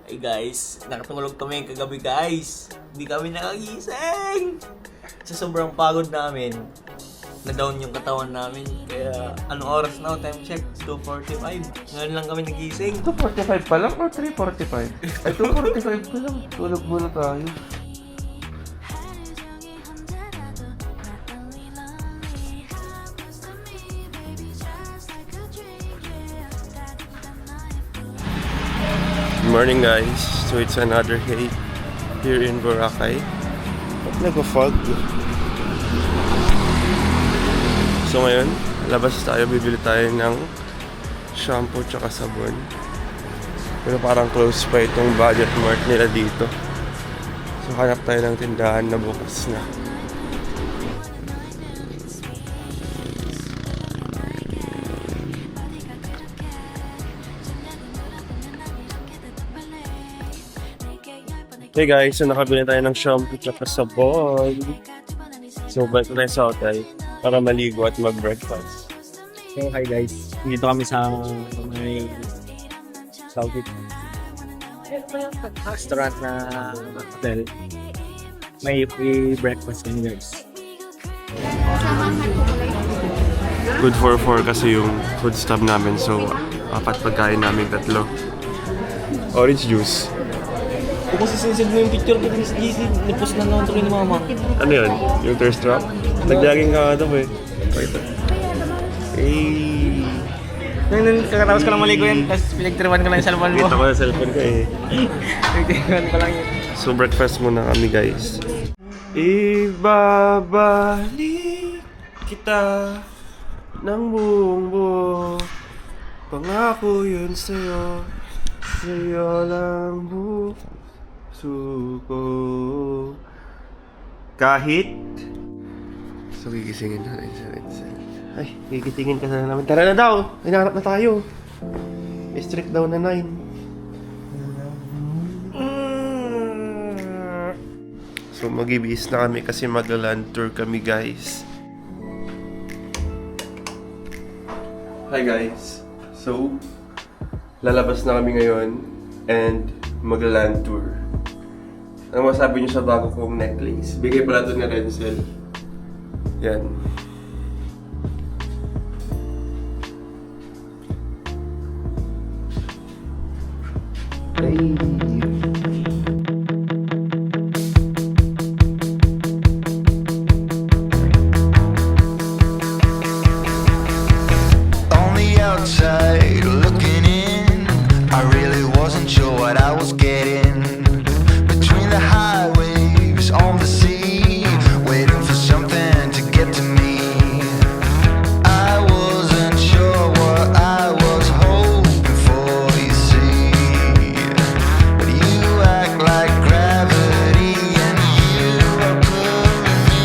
Ay guys, nakatulog kami kagabi guys. Hindi kami nakagising. Sa sobrang pagod namin, na-down yung katawan namin. Kaya anong oras na? Time check, 2:45. Ngayon lang kami nagising. 2:45 pa lang or 3:45? Ay, 2:45 pa lang. Tulog muna tayo. Good morning guys. So it's another day here in Boracay. Ba't nag-fog? So ngayon, labas tayo, bibili tayo ng shampoo tsaka sabon. Pero parang close pa itong budget mart nila dito. So hanap tayo ng tindahan na bukas na. Hey guys, so nakabili tayo ng shampoo tsaka sabon. So balik na tayo sa hotel para maligo at mag-breakfast. So hi guys, dito kami sa may Southwick restaurant na hotel. May free breakfast kami guys. Good for 4 kasi yung food stub namin, so apat pagkain namin, 3. Orange juice. Kung sisensig mo yung picture ko sa GC, nipost na naman tuloy ni mama. Ano yun? Yung thirst trap? Naglaging ka ito eh. Wait. Hey! Nung kakatapos ko lang maligo yan, tapos pinagtripan ko lang yung cellphone mo. Kita ko na cellphone ko eh. Pinagtripan ko lang yun. So breakfast muna kami guys. Ibabalik kita ng buong buo. Pangako yun sa'yo. Sa'yo lang buo. Suko. Kahit. So gigisingin natin sa Renzel. Ay, gigisingin ka na namin. Tara na daw! Hinahanap na tayo. Strict daw na 9. So mag-ibis na kami kasi mag-land tour kami guys. Hi guys. So, lalabas na kami ngayon and mag-land tour. Ano masabi niyo sa bago kong necklace? Bigay pala ito ni Renzel. Yan. On the outside, looking in, I really wasn't sure what I was getting. Between the high waves on the sea, waiting for something to get to me. I wasn't sure what I was hoping for, you see. But you act like gravity and you are pulling me.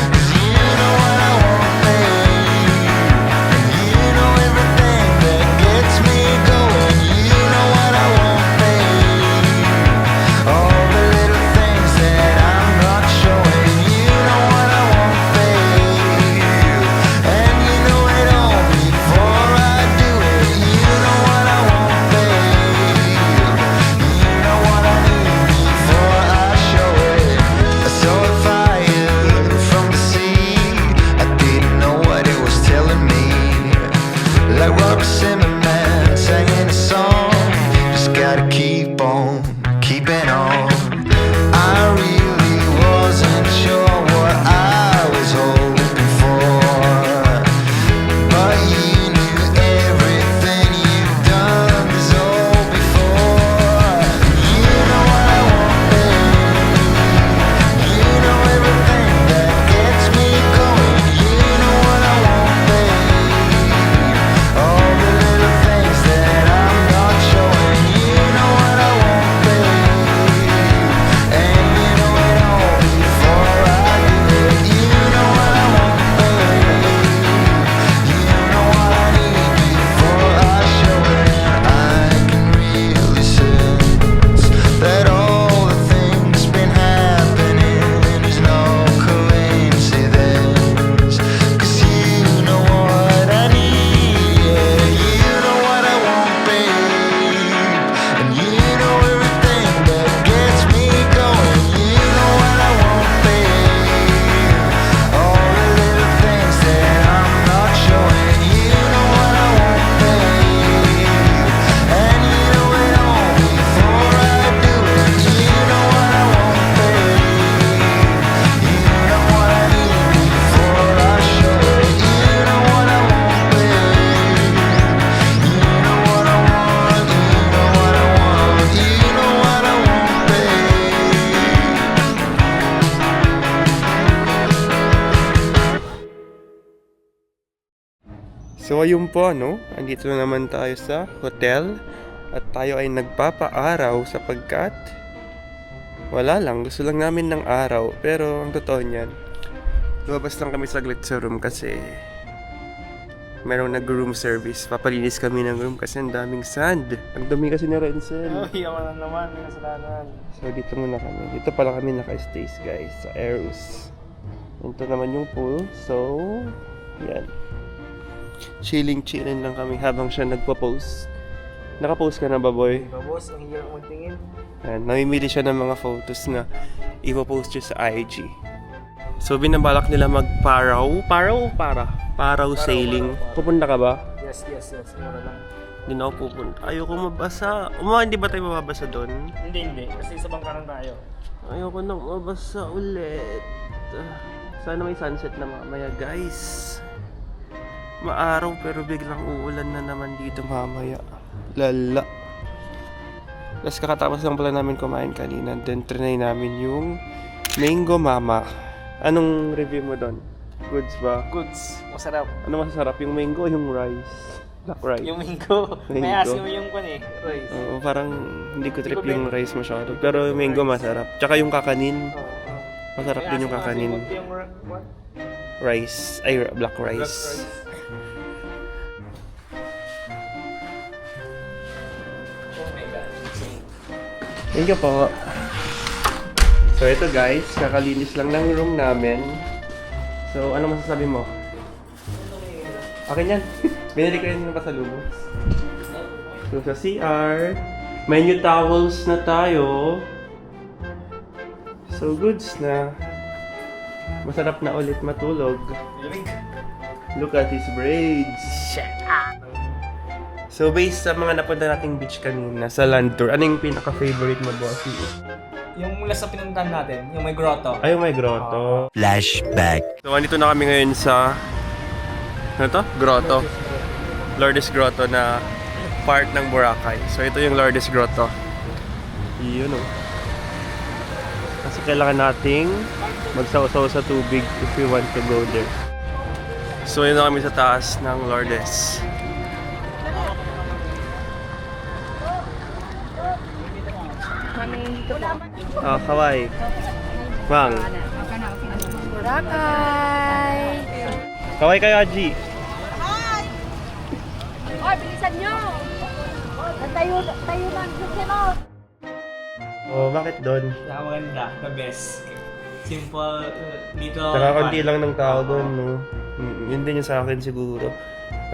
'Cause you know what I want, babe. You know everything that gets me going. You know what I want, babe. All the little things that I'm not showing. You know what I want, babe. And you know it all before I do it. You know what I want, babe. You know what I need before I show it. I saw a fire from the sea. I didn't know what it was telling me. Like Robert Zimmerman singing a song. Just gotta keep on keeping on. I really wasn't sure what I was hoping for, but you knew everything you've done so before. You know what I want, babe. You know everything that gets me going. You know what I want, babe. All the little things that I'm not showing. You know what I want, babe. So ayun po, no? Andito na naman tayo sa hotel at tayo ay nagpapaaraw sapagkat wala lang, gusto lang namin ng araw. Pero ang totoo niyan, lumabas lang kami saglit sa room kasi merong nag-room service. Papalinis kami ng room kasi ang daming sand. Ang dumi kasi ni Renzel. Yaman na naman, may kasalanan. So dito muna kami. Dito pala kami naka-stays guys, sa Eros. Ito naman yung pool. So, yan. Chilling lang kami habang siya nagpo-post. Naka-post ka na ba, boy? Boss, ang hirap mong tingin. Yan, namimili siya ng mga photos na ipopost siya sa IG. So, binabalak nila mag-paraw. Paraw o para? Paraw sailing. Pupunta ka ba? Yes. Mura lang. Hindi na ako pupunta. Ayoko mabasa. Hindi ba tayo mababasa doon? Hindi. Kasi sa bangkaran tayo. Ayoko nang mabasa ulit. Sana may sunset na mamaya, guys. Maaraw pero biglang uulan na naman dito mamaya. Lala. Tapos kakatapos lang pala namin kumain kanina. Then trinay namin yung Mango Mama. Anong review mo doon? Goods ba? Goods. Masarap. Ano masarap? Yung mango o yung rice? Black rice. Yung mango. May Mango. asim yung rice. Oo, parang hindi ko trip Hindi ko yung rice masyado. Pero yung mango masarap. Tsaka yung kakanin. Oo. Masarap din yung kakanin. Yung what? Rice. Ay, black rice. Oh my God. Thank you po. So ito guys, kakalinis lang ng room namin. So ano masasabi mo? Akin yan. Binili ko yun ng pasalubong. So sa CR, may new towels na tayo. So goods na. Masarap na ulit matulog. Look at his braids. So based sa mga napunta nating beach kanina sa land tour, ano yung pinaka-favorite mo, bossy? Yung last na pinuntahan natin, yung may grotto. Ay, may grotto. Flashback. So, andito na kami ngayon sa... Ano to? Grotto. Lourdes Grotto na part ng Boracay. So, ito yung Lourdes Grotto. Yun o. Kasi kailangan nating magsaw-saw sa tubig if we want to go there. So, yun na kami sa taas ng Lourdes. Kawai. Mang. Boracay! Kawai kayo, Aji. Oy, bilisan nyo! Tayo lang sa sinot! Oh, bakit doon? Maganda. The best. Simple. Dito. Saka konti lang ng tao doon, no? Yun din yung sa akin siguro.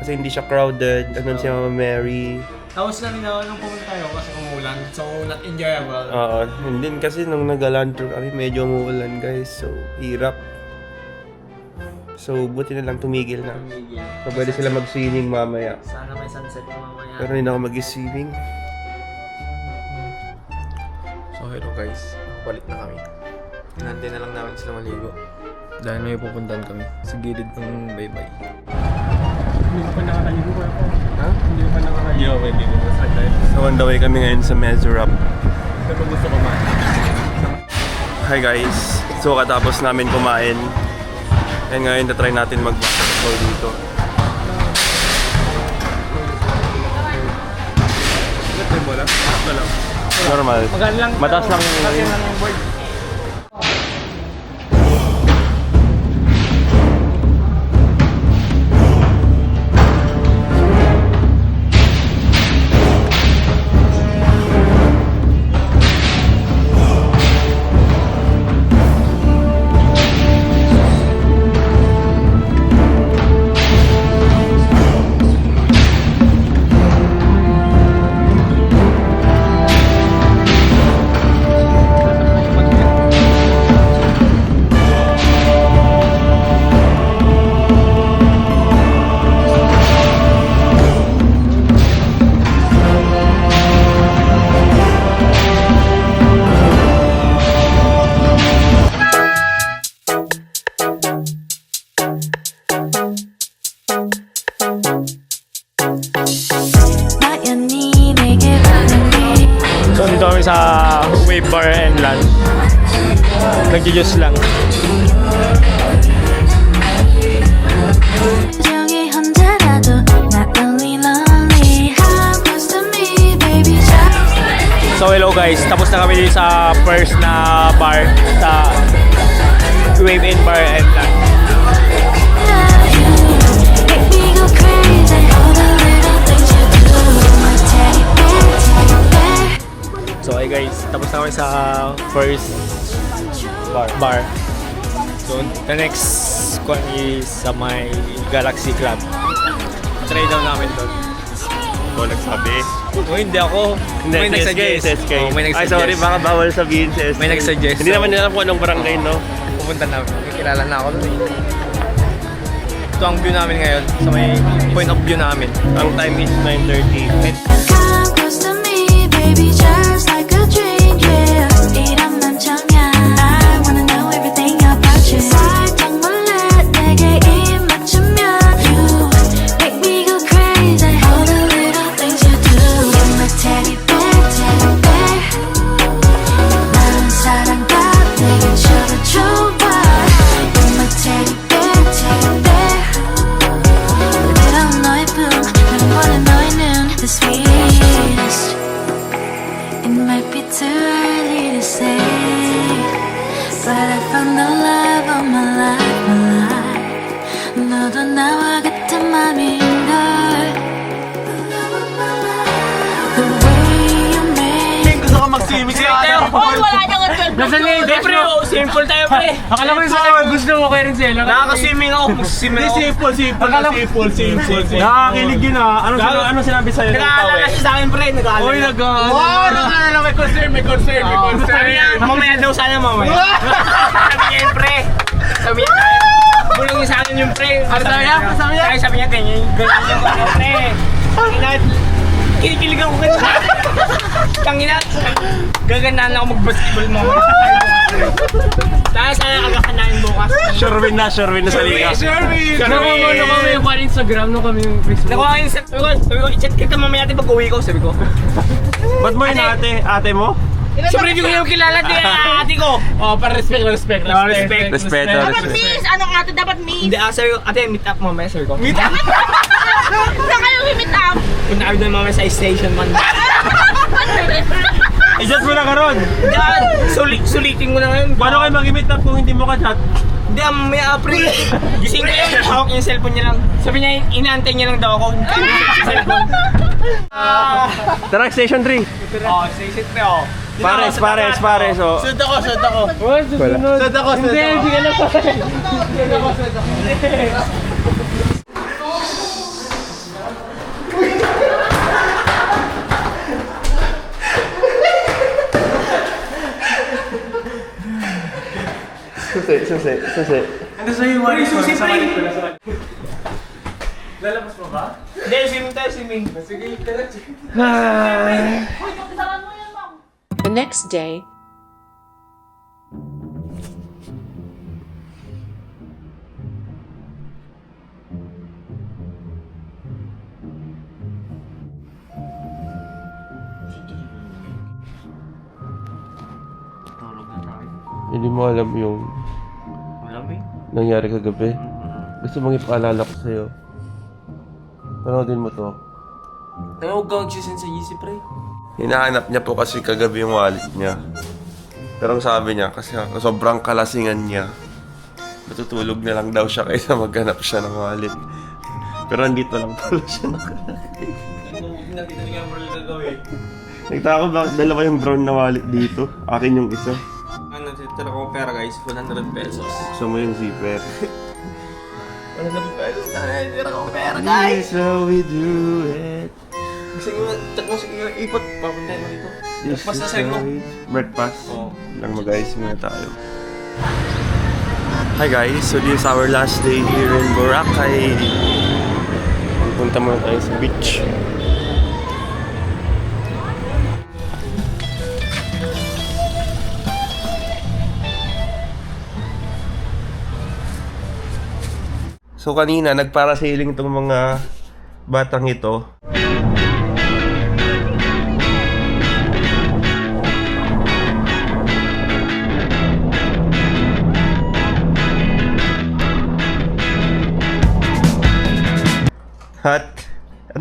Kasi hindi siya crowded. Andun si Mama Mary. Tapos namin na nung pumunta tayo kasi umulan. So, not enjoyable. Oo. And then kasi nung nag-land tour kami, medyo umuulan guys. So, hirap. So, buti na lang tumigil na. So, pwede sila mag-swimming mamaya. Sana may sunset mamaya. Pero hindi na ako mag-swimming. So hello guys, balik na kami. Hinantay na lang namin sila maligo. Dahil may pupuntahan kami sa gilid ng baybay. Hindi ko pa nakakaligo ko ako. Ha? Hindi ko pa nakakaligo. Pwede mo sa tayo. So, on the way kami ngayon sa Mezurab. Pero gusto ko man. Hi guys. So, katapos namin kumain. And ngayon, try natin mag-basketball dito. May bola? Wala. Normal. Magaan lang. Mataas lang yung... Magaan lang yung board. So, dito kami sa Wave Bar and Land. Nag-juice lang. 정이 혼자라도 So hello guys, tapos na kami dito sa first na bar sa Wave and Bar and Land. Make me go crazy, all the little things you do. My teddy bear, teddy bear. So hey guys, tapos na kami sa first bar. So the next one is sa my Galaxy Club. Try daw namin doon. Ikaw nagsabi. O hindi ako. May nagsuggest. Oh, may Ay, nagsuggest. sorry, baka bawal sabihin sa SK. May nagsuggest. Hindi naman nila kung anong barangay, no? Pupunta namin. May kilala na ako doon. Ito ang view namin ngayon. Sa may point of view namin. Ang time is 9:30. Come close to me, baby, just like a dream, yeah. 이런 맘처럼 I wanna know everything about you. 살짝 몰래 내게 입 맞추면 you make me go crazy. All the little things you do. You're my teddy bear, teddy bear. 난 사랑과 내게 줘도 좋아. You're my teddy bear, teddy bear. 그대로 너의 품, 난 원해 너의 눈, the sweetest. It might be too early to say, but I found the love of my life, my life. 너도 나와 같은 맘인걸. The way you make Gusto ka mag-swimming tayo. Hoy, wala nang 12 Nasaan nga yung pre? Simple tayo pre. Akala ko yung sa gusto mo kayo rin sila. Nakaka-swimming ako. Mag-swimming ako. Simple. Nakakilig yun ah. Ano sinabi sa'yo? Nag-aalala siya sa akin, pre. Nag-aalala. Uy, nag-aalala. Wow, nag-aalala. May concern. Sabi niya, mamaya daw sana mamaya. Sabi niya yun, pre. Sabi niya tayo. Bulong niya sa akin yung pre. Ano sabi niya? Sabi niya, ganyan yung pre. Kinikilig ako ganyan. Tangina. Gagandaan ako mag-basketball mo. Tayo sana agakanain bukas. Sure win na sa liga. Nakuha kami yung Instagram nung kami yung Facebook. Nakuha kayo sa... Sabi ko, i-chat kita mamaya natin pag uwi ko. Sabi ko. Ba't mo yun ate mo? Siyempre hindi ko yung kilala din ate ko. Oh, para respect. Respeto. Dapat miss! Anong ate? Dapat miss! Hindi, sabi ko, ate, meet up mamaya, sabi ko. Meet up? Saan kayo meet up? Punta kami doon mamaya sa station man. I-chat mo na karon. Diyan, sulitin mo na ngayon. Paano kayo mag-meet up kung hindi mo ka-chat? Hindi, mamaya pre. Gising ko yun, hawak yung cellphone niya lang. Sabi niya, inaantay niya lang daw ako. Hindi sa cellphone. Tara, station 3. Oh, station 3 oh. Pares. Oh. Sud ako. Hindi ka na pa. Susi. Pre, susi pre. Lalabas mo ba? Hindi, swimming. Sige, tara. The next day, Hindi mo alam yung nangyari kagabi. Gusto mong ipaalala ko sa'yo. Panoodin mo to. Kaya huwag kang magsisin sa GC pre. Hinahanap niya po kasi kagabi yung wallet niya. Pero ang sabi niya, kasi sobrang kalasingan niya, matutulog na lang daw siya kaysa maghanap siya ng wallet. Pero andito lang pala siya nakalagay. Nakita niya bro yung gagawin. Nagtaka ko bakit dalawa yung brown na wallet dito. Akin yung isa. Ano, titira ko pera guys, 100 pesos. Gusto mo yung zipper. 100 pesos na, titira ko pera guys. That's how we do it. Gusto nyo, check mo sige yung ipot, papunta mo dito. This Basta is sa'yo mo. how we... Breakfast. Oo. Lang mag-ayos muna tayo. Hi guys, so this is our last day here in Boracay. Punta muna tayo sa beach. So kanina, nagparasailing itong mga batang ito. At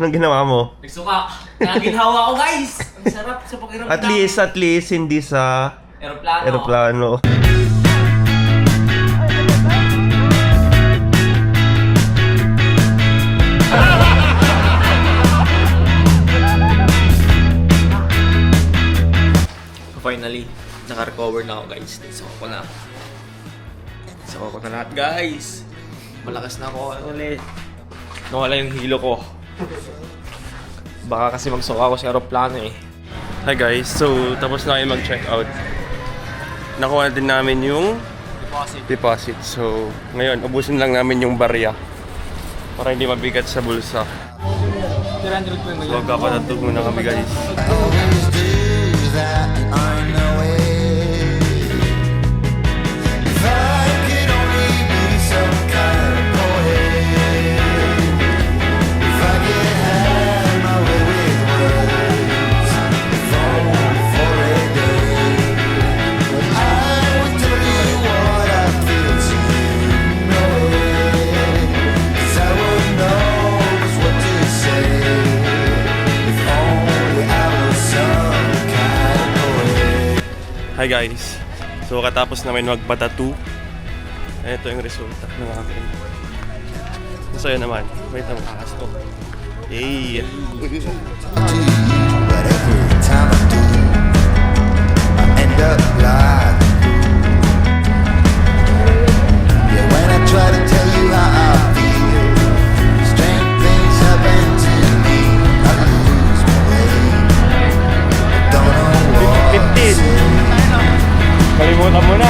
Anong ginawa mo? Nagsuka. Naginawa ko guys. Ang sarap sa pakiramdam. At least hindi sa Aeroplano. aeroplano. So finally, naka-recover na ako guys. Nagsuka ko na. Nagsuka ko na lahat guys. Malakas na ako ulit. Nawala yung hilo ko. Baka kasi magsuka ako sa aeroplano eh. Hi guys, so tapos na kayo mag-check out. Nakuha din namin yung deposit. So ngayon, ubusin lang namin yung barya para hindi mabigat sa bulsa. 300 po yung So magkapatutog muna kami guys. always do that on the way. If I could only be some kind of poet, if I could have my way with words, if only for a day, I would tell you what I feel to know it, 'cause I would know just what to say. If only I was some kind of poet. Hi guys, so katapos namin magpa-tattoo. Ito yung resulta ng akin. Masaya naman. Wait lang, akas to. Yay! But every time I do, I end up like yeah, when I try to tell you how I feel, strange things happen to me. I lose my way, don't know what to say. Kalimutan mo na!